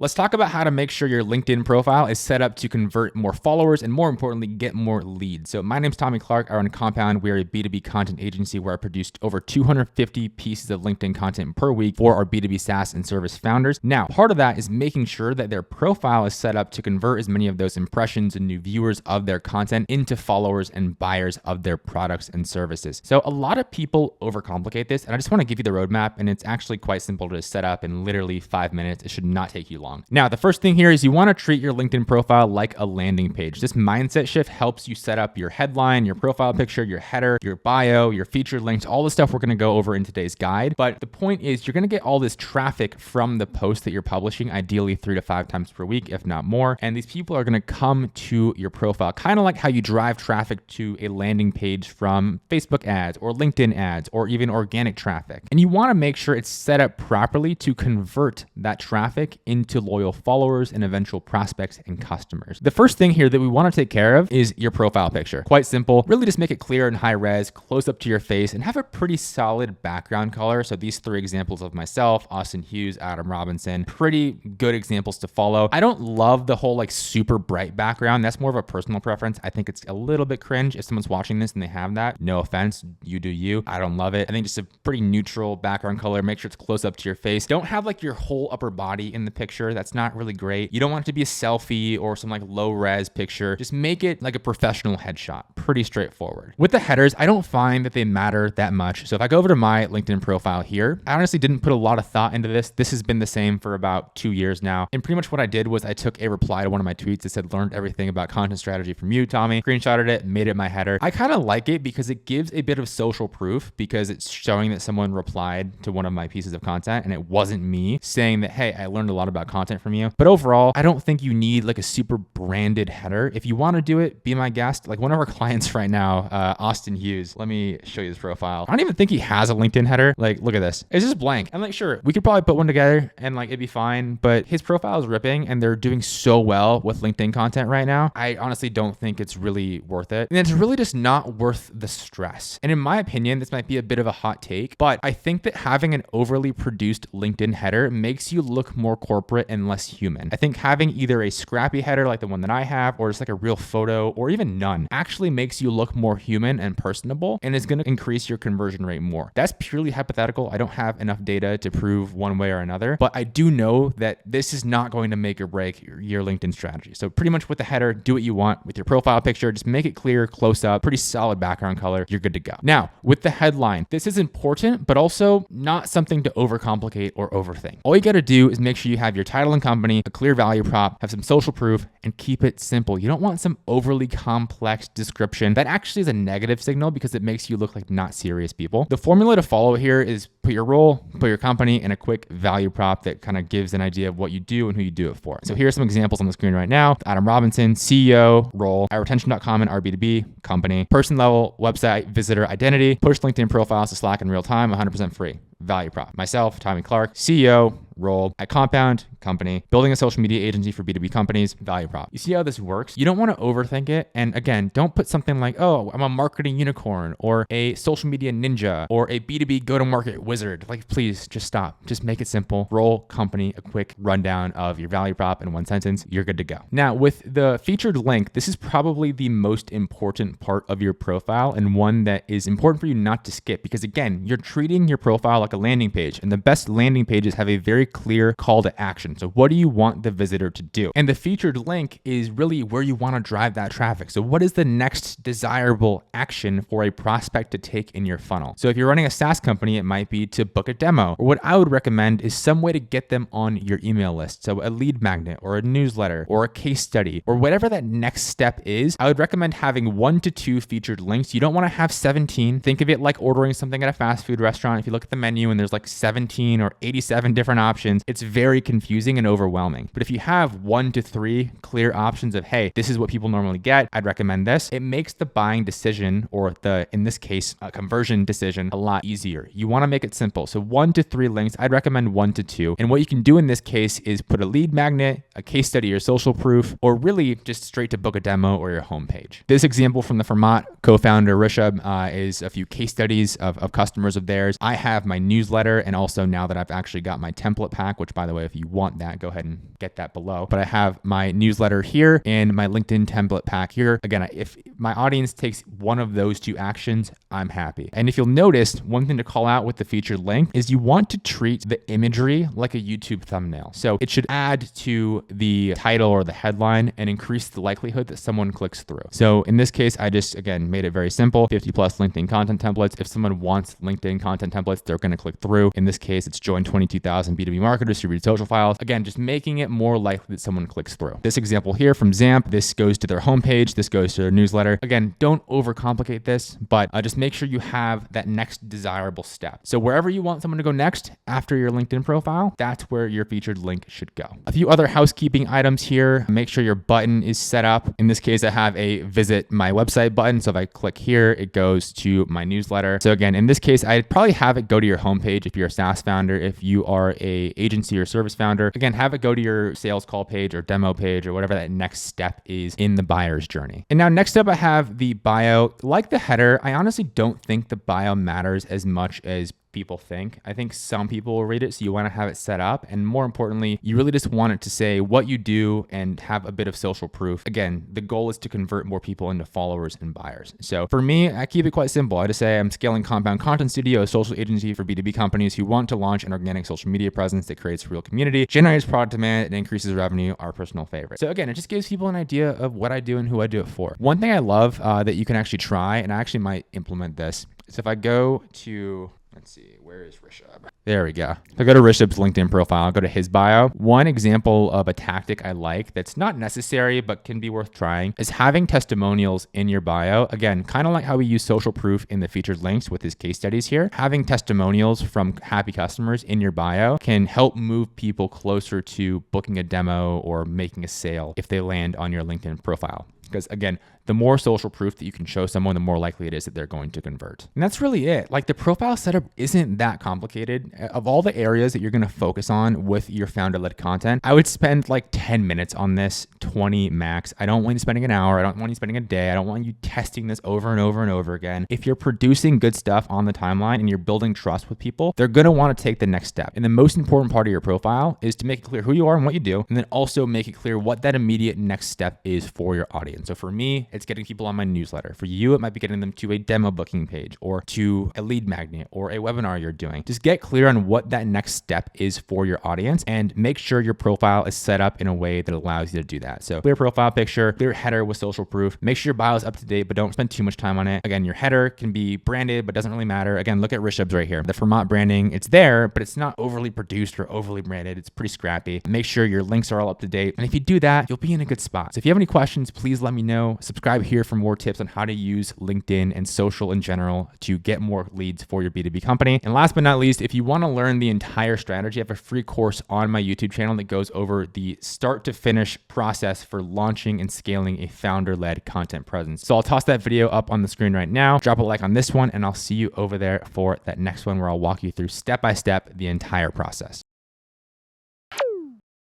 Let's talk about how to make sure your LinkedIn profile is set up to convert more followers and, more importantly, get more leads. So my name's Tommy Clark. I run Compound. We're a B2B content agency where I produced over 250 pieces of LinkedIn content per week for our B2B SaaS and service founders. Now, part of that is making sure that their profile is set up to convert as many of those impressions and new viewers of their content into followers and buyers of their products and services. So a lot of people overcomplicate this, and I just want to give you the roadmap, and it's actually quite simple to set up in literally 5 minutes. It should not take you long. Now, the first thing here is you want to treat your LinkedIn profile like a landing page. This mindset shift helps you set up your headline, your profile picture, your header, your bio, your featured links, all the stuff we're going to go over in today's guide. But the point is you're going to get all this traffic from the post that you're publishing, ideally 3 to 5 times per week, if not more. And these people are going to come to your profile, kind of like how you drive traffic to a landing page from Facebook ads or LinkedIn ads or even organic traffic. And you want to make sure it's set up properly to convert that traffic into loyal followers and eventual prospects and customers. The first thing here that we want to take care of is your profile picture. Quite simple. Really just make it clear and high res, close up to your face, and have a pretty solid background color. So these 3 examples of myself, Austin Hughes, Adam Robinson, pretty good examples to follow. I don't love the whole like super bright background. That's more of a personal preference. I think it's a little bit cringe if someone's watching this and they have that. No offense, you do you. I don't love it. I think just a pretty neutral background color. Make sure it's close up to your face. Don't have like your whole upper body in the picture. That's not really great. You don't want it to be a selfie or some like low res picture. Just make it like a professional headshot. Pretty straightforward. With the headers, I don't find that they matter that much. So if I go over to my LinkedIn profile here, I honestly didn't put a lot of thought into this. This has been the same for about 2 years now. And pretty much what I did was I took a reply to one of my tweets that said, learned everything about content strategy from you, Tommy, screenshotted it, made it my header. I kind of like it because it gives a bit of social proof because it's showing that someone replied to one of my pieces of content and it wasn't me saying that, hey, I learned a lot about content from you. But overall, I don't think you need like a super branded header. If you want to do it, be my guest. Like one of our clients right now, Austin Hughes, let me show you his profile. I don't even think he has a LinkedIn header. Like, look at this. It's just blank. I'm like, sure, we could probably put one together and like it'd be fine, but his profile is ripping and they're doing so well with LinkedIn content right now. I honestly don't think it's really worth it. And it's really just not worth the stress. And in my opinion, this might be a bit of a hot take, but I think that having an overly produced LinkedIn header makes you look more corporate and less human. I think having either a scrappy header like the one that I have, or just like a real photo, or even none, actually makes you look more human and personable and is going to increase your conversion rate more. That's purely hypothetical. I don't have enough data to prove one way or another, but I do know that this is not going to make or break your LinkedIn strategy. So pretty much with the header, do what you want with your profile picture. Just make it clear, close up, pretty solid background color. You're good to go. Now, with the headline, this is important, but also not something to overcomplicate or overthink. All you got to do is make sure you have your title and company, a clear value prop, have some social proof, and keep it simple. You don't want some overly complex description. That actually is a negative signal because it makes you look like not serious people. The formula to follow here is put your role, put your company, and a quick value prop that kind of gives an idea of what you do and who you do it for. So here are some examples on the screen right now. Adam Robinson, CEO, role, iRetention.com and our B2B company, person level, website, visitor, identity, push LinkedIn profiles to Slack in real time, 100% free. Value prop. Myself, Tommy Clark, CEO, role at Compound company, building a social media agency for B2B companies, value prop. You see how this works? You don't want to overthink it. And again, don't put something like, oh, I'm a marketing unicorn or a social media ninja or a B2B go-to-market wizard. Like, please just stop. Just make it simple. Role, company, a quick rundown of your value prop in one sentence. You're good to go. Now, with the featured link, this is probably the most important part of your profile and one that is important for you not to skip because again, you're treating your profile like a landing page and the best landing pages have a very clear call to action. So what do you want the visitor to do? And the featured link is really where you want to drive that traffic. So what is the next desirable action for a prospect to take in your funnel? So if you're running a SaaS company, it might be to book a demo. Or what I would recommend is some way to get them on your email list. So a lead magnet or a newsletter or a case study or whatever that next step is, I would recommend having 1 to 2 featured links. You don't want to have 17. Think of it like ordering something at a fast food restaurant. If you look at the menu and there's like 17 or 87 different options, it's very confusing and overwhelming. But if you have 1 to 3 clear options of, hey, this is what people normally get, I'd recommend this. It makes the buying decision or in this case, a conversion decision a lot easier. You want to make it simple. So 1 to 3 links, I'd recommend 1 to 2. And what you can do in this case is put a lead magnet, a case study or social proof, or really just straight to book a demo or your homepage. This example from the Vermont co-founder Rishabh is a few case studies of customers of theirs. I have my newsletter. And also now that I've actually got my template pack, which by the way, if you want that, go ahead and get that below. But I have my newsletter here and my LinkedIn template pack here. Again, if my audience takes one of those two actions, I'm happy. And if you'll notice, one thing to call out with the featured link is you want to treat the imagery like a YouTube thumbnail. So it should add to the title or the headline and increase the likelihood that someone clicks through. So in this case, I just, again, made it very simple, 50 plus LinkedIn content templates. If someone wants LinkedIn content templates, they're going to click through. In this case, it's join 22,000 B2B marketers to read social files. Again, just making it more likely that someone clicks through. This example here from Zamp, this goes to their homepage, this goes to their newsletter. Again, don't overcomplicate this, but just make sure you have that next desirable step. So wherever you want someone to go next after your LinkedIn profile, that's where your featured link should go. A few other housekeeping items here. Make sure your button is set up. In this case, I have a visit my website button. So if I click here, it goes to my newsletter. So again, in this case, I'd probably have it go to your homepage if you're a SaaS founder. If you are a agency or service founder, again, have it go to your sales call page or demo page or whatever that next step is in the buyer's journey. And now next up, I have the bio. Like the header, I honestly don't think the bio matters as much as people think. I think some people will read it, so you want to have it set up. And more importantly, you really just want it to say what you do and have a bit of social proof. Again, the goal is to convert more people into followers and buyers. So for me, I keep it quite simple. I just say I'm scaling Compound Content Studio, a social agency for B2B companies who want to launch an organic social media presence that creates real community, generates product demand, and increases revenue, our personal favorite. So again, it just gives people an idea of what I do and who I do it for. One thing I love that you can actually try, and I actually might implement this, is if I go to, let's see, where is Rishabh? There we go. If I go to Rishabh's LinkedIn profile, I'll go to his bio. One example of a tactic I like that's not necessary but can be worth trying is having testimonials in your bio. Again, kind of like how we use social proof in the featured links with his case studies here. Having testimonials from happy customers in your bio can help move people closer to booking a demo or making a sale if they land on your LinkedIn profile. Because again, the more social proof that you can show someone, the more likely it is that they're going to convert. And that's really it. Like the profile setup isn't that complicated. Of all the areas that you're going to focus on with your founder-led content, I would spend like 10 minutes on this, 20 max. I don't want you spending an hour. I don't want you spending a day. I don't want you testing this over and over and over again. If you're producing good stuff on the timeline and you're building trust with people, they're going to want to take the next step. And the most important part of your profile is to make it clear who you are and what you do, and then also make it clear what that immediate next step is for your audience. So for me, it's getting people on my newsletter. For you, it might be getting them to a demo booking page or to a lead magnet or a webinar you're doing. Just get clear on what that next step is for your audience and make sure your profile is set up in a way that allows you to do that. So clear profile picture, clear header with social proof. Make sure your bio is up to date, but don't spend too much time on it. Again, your header can be branded, but doesn't really matter. Again, look at Rishabh's right here. The Vermont branding, it's there, but it's not overly produced or overly branded. It's pretty scrappy. Make sure your links are all up to date. And if you do that, you'll be in a good spot. So if you have any questions, please let me know. Subscribe here for more tips on how to use LinkedIn and social in general to get more leads for your B2B company. And last but not least, if you want to learn the entire strategy, I have a free course on my YouTube channel that goes over the start to finish process for launching and scaling a founder-led content presence. So I'll toss that video up on the screen right now. Drop a like on this one, and I'll see you over there for that next one where I'll walk you through step by step the entire process.